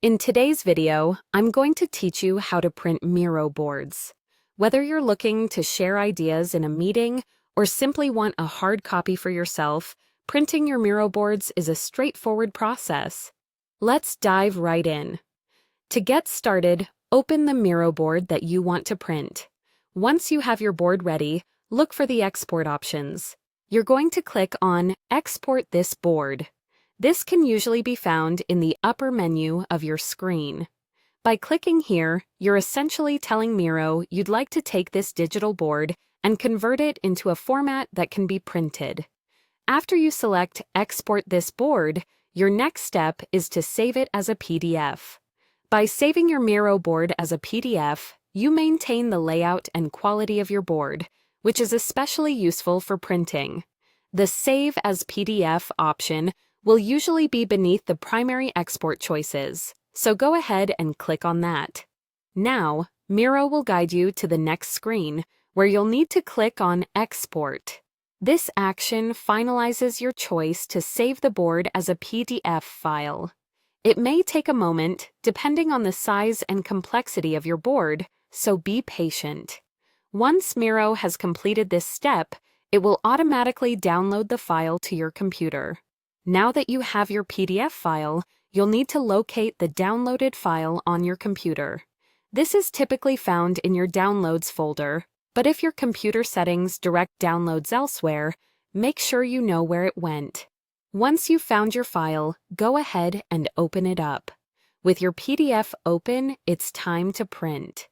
In today's video, I'm going to teach you how to print Miro boards. Whether you're looking to share ideas in a meeting or simply want a hard copy for yourself, printing your Miro boards is a straightforward process. Let's dive right in. To get started, open the Miro board that you want to print. Once you have your board ready, look for the export options. You're going to click on Export this board. This can usually be found in the upper menu of your screen. By clicking here, you're essentially telling Miro you'd like to take this digital board and convert it into a format that can be printed. After you select Export this board, your next step is to save it as a PDF. By saving your Miro board as a PDF, you maintain the layout and quality of your board, which is especially useful for printing. The Save as PDF option will usually be beneath the primary export choices, so go ahead and click on that. Now, Miro will guide you to the next screen, where you'll need to click on Export. This action finalizes your choice to save the board as a PDF file. It may take a moment, depending on the size and complexity of your board, so be patient. Once Miro has completed this step, it will automatically download the file to your computer. Now that you have your PDF file, you'll need to locate the downloaded file on your computer. This is typically found in your Downloads folder, but if your computer settings direct downloads elsewhere, make sure you know where it went. Once you've found your file, go ahead and open it up. With your PDF open, it's time to print.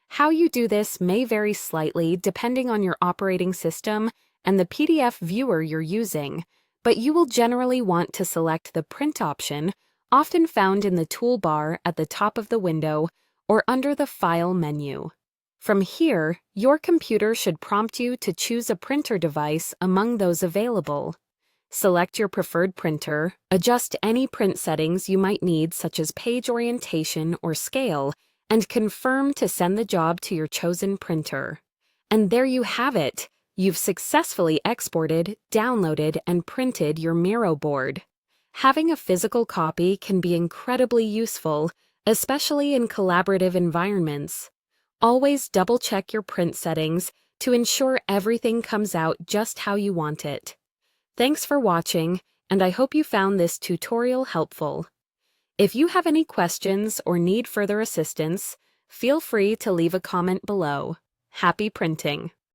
How you do this may vary slightly depending on your operating system and the PDF viewer you're using, but you will generally want to select the Print option, often found in the toolbar at the top of the window or under the File menu. From here, your computer should prompt you to choose a printer device among those available. Select your preferred printer, adjust any print settings you might need such as page orientation or scale, and confirm to send the job to your chosen printer. And there you have it! You've successfully exported, downloaded, and printed your Miro board. Having a physical copy can be incredibly useful, especially in collaborative environments. Always double-check your print settings to ensure everything comes out just how you want it. Thanks for watching, and I hope you found this tutorial helpful. If you have any questions or need further assistance, feel free to leave a comment below. Happy printing!